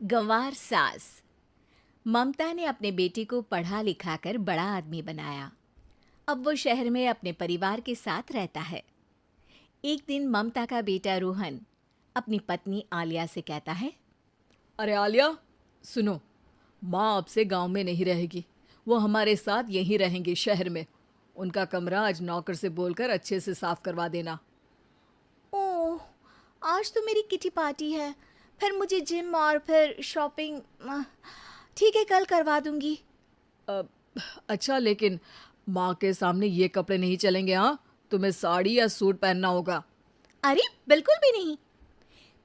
गंवार सास। ममता ने अपने बेटे को पढ़ा लिखाकर बड़ा आदमी बनाया। अब वो शहर में अपने परिवार के साथ रहता है। एक दिन ममता का बेटा रोहन अपनी पत्नी आलिया से कहता है, अरे आलिया, सुनो, माँ अब से गांव में नहीं रहेगी। वो हमारे साथ यहीं रहेंगी शहर में। उनका कमरा आज नौकर से बोलकर अच्छे से साफ करवा देना। ओह, आज तो मेरी किटी पार्टी है, फिर मुझे जिम और फिर शॉपिंग। ठीक है, कल करवा दूंगी। अ, अच्छा, लेकिन माँ के सामने ये कपड़े नहीं चलेंगे। हाँ, तुम्हें साड़ी या सूट पहनना होगा। अरे बिल्कुल भी नहीं।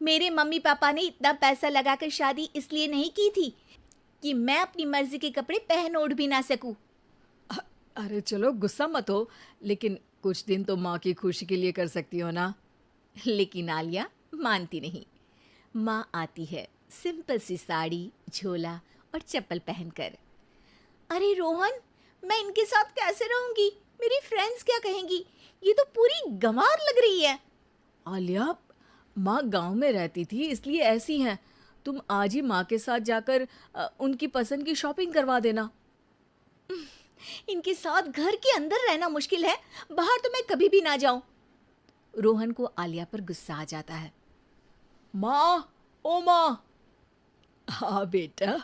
मेरे मम्मी पापा ने इतना पैसा लगाकर शादी इसलिए नहीं की थी कि मैं अपनी मर्जी के कपड़े पहन ओढ़ भी ना सकूं। अ- अरे चलो, गुस्सा मत हो, लेकिन कुछ दिन तो माँ की खुशी के लिए कर सकती हो ना। लेकिन आलिया मानती नहीं। माँ आती है सिंपल सी साड़ी, झोला और चप्पल पहनकर। अरे रोहन, मैं इनके साथ कैसे रहूंगी? मेरी फ्रेंड्स क्या कहेंगी? ये तो पूरी गंवार लग रही है। आलिया, माँ गांव में रहती थी इसलिए ऐसी हैं। तुम आज ही माँ के साथ जाकर उनकी पसंद की शॉपिंग करवा देना। इनके साथ घर के अंदर रहना मुश्किल है, बाहर तो मैं कभी भी ना जाऊं। रोहन को आलिया पर गुस्सा आ जाता है। माँ, ओ माँ। हाँ बेटा।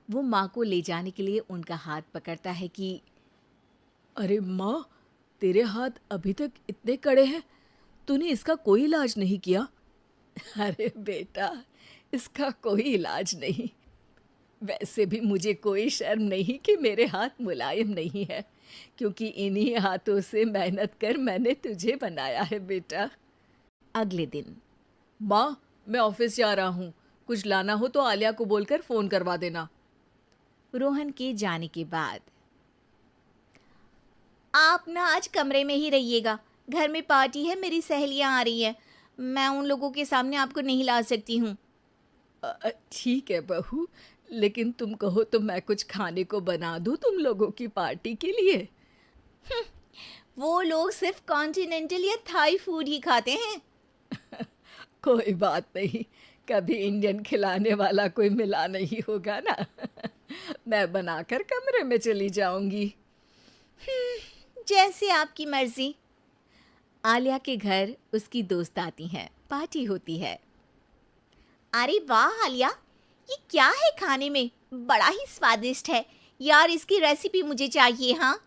वो माँ को ले जाने के लिए उनका हाथ पकड़ता है कि अरे माँ, तेरे हाथ अभी तक इतने कड़े हैं, तूने इसका कोई इलाज नहीं किया? अरे बेटा, इसका कोई इलाज नहीं। वैसे भी मुझे कोई शर्म नहीं कि मेरे हाथ मुलायम नहीं है, क्योंकि इन्हीं हाथों से मेहनत कर मैंने तुझे बनाया है बेटा। अगले दिन माँ, मैं ऑफिस जा रहा हूँ। कुछ लाना हो तो आलिया को बोलकर फ़ोन करवा देना। रोहन के जाने के बाद, आप ना आज कमरे में ही रहिएगा, घर में पार्टी है, मेरी सहेलियां आ रही हैं, मैं उन लोगों के सामने आपको नहीं ला सकती हूँ। ठीक है बहू, लेकिन तुम कहो तो मैं कुछ खाने को बना दूँ तुम लोगों की पार्टी के लिए। वो लोग सिर्फ कॉन्टिनेंटल या थाई फूड ही खाते हैं। कोई बात नहीं, कभी इंडियन खिलाने वाला कोई मिला नहीं होगा ना। मैं बनाकर कमरे में चली जाऊंगी। जैसे आपकी मर्जी। आलिया के घर उसकी दोस्त आती हैं, पार्टी होती है। अरे वाह आलिया, ये क्या है खाने में? बड़ा ही स्वादिष्ट है यार, इसकी रेसिपी मुझे चाहिए। हाँ,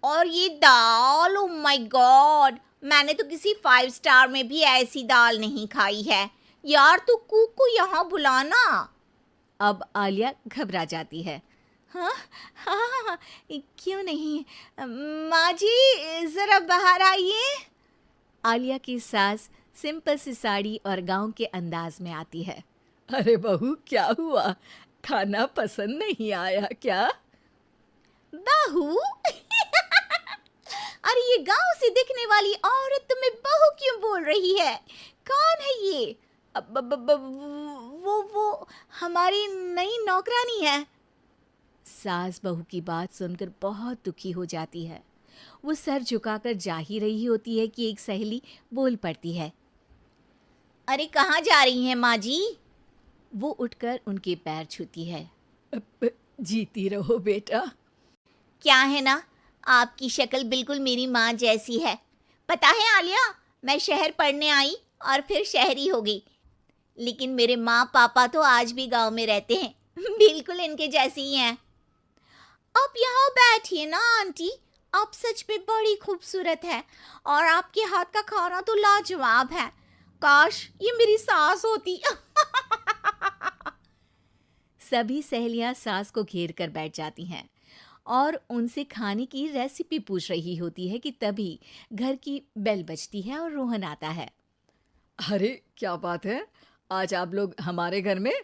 और ये दाल, ओ माय गॉड, मैंने तो किसी 5 स्टार में भी ऐसी दाल नहीं खाई है। यार तू कुक को यहाँ बुलाना। अब आलिया घबरा जाती है। हाँ हाँ हाँ हाँ, क्यों नहीं। माँ जी ज़रा बाहर आइए। आलिया की सास सिंपल सी साड़ी और गांव के अंदाज में आती है। अरे बहू, क्या हुआ? खाना पसंद नहीं आया क्या? बहू? अरे ये गांव से दिखने वाली औरत तुम्हें बहू क्यों बोल रही है? कौन है ये? वो हमारी नई नौकरानी है। सास बहू की बात सुनकर बहुत दुखी हो जाती है। वो सर झुकाकर जा ही रही होती है कि एक सहेली बोल पड़ती है। अरे कहाँ जा रही हैं माँ जी? वो उठकर उनके पैर छूती है। जीती रहो बेटा। क्या है ना, आपकी शक्ल बिल्कुल मेरी माँ जैसी है। पता है आलिया, मैं शहर पढ़ने आई और फिर शहरी हो गई, लेकिन मेरे माँ पापा तो आज भी गांव में रहते हैं, बिल्कुल इनके जैसे ही हैं। आप यहाँ बैठिए ना आंटी, आप सच में बड़ी खूबसूरत है और आपके हाथ का खाना तो लाजवाब है। काश ये मेरी सास होती। सभी सहेलियां सास को घेर कर बैठ जाती हैं और उनसे खाने की रेसिपी पूछ रही होती है कि तभी घर की बेल बजती है और रोहन आता है। अरे क्या बात है, आज आप लोग हमारे घर में?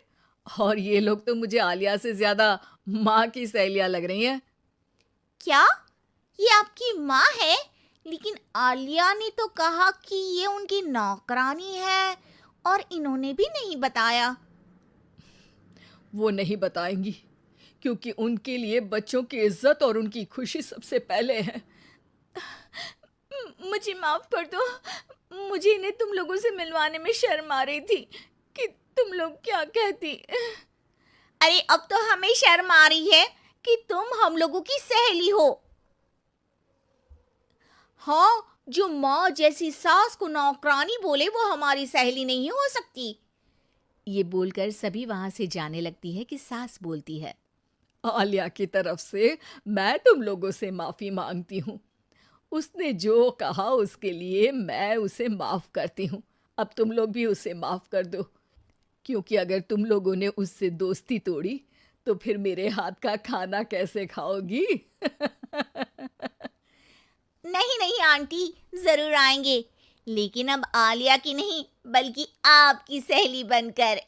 और ये लोग तो मुझे आलिया से ज्यादा माँ की सहेलियाँ लग रही हैं। क्या ये आपकी माँ है? लेकिन आलिया ने तो कहा कि ये उनकी नौकरानी है और इन्होंने भी नहीं बताया। वो नहीं बताएंगी, क्योंकि उनके लिए बच्चों की इज्जत और उनकी खुशी सबसे पहले है। मुझे माफ कर दो, मुझे इन्हें तुम लोगों से मिलवाने में शर्म आ रही थी कि तुम लोग क्या कहती? अरे अब तो हमें शर्म आ रही है कि तुम हम लोगों की सहेली हो। हाँ, जो माँ जैसी सास को नौकरानी बोले वो हमारी सहेली नहीं हो सकती। ये बोलकर सभी वहां से जाने लगती है कि सास बोलती है, आलिया की तरफ से मैं तुम लोगों से माफी मांगती हूँ। उसने जो कहा उसके लिए मैं उसे माफ करती हूँ। अब तुम लोग भी उसे माफ कर दो, क्योंकि अगर तुम लोगों ने उससे दोस्ती तोड़ी तो फिर मेरे हाथ का खाना कैसे खाओगी? नहीं नहीं आंटी, जरूर आएंगे, लेकिन अब आलिया की नहीं बल्कि आपकी सहेली बनकर।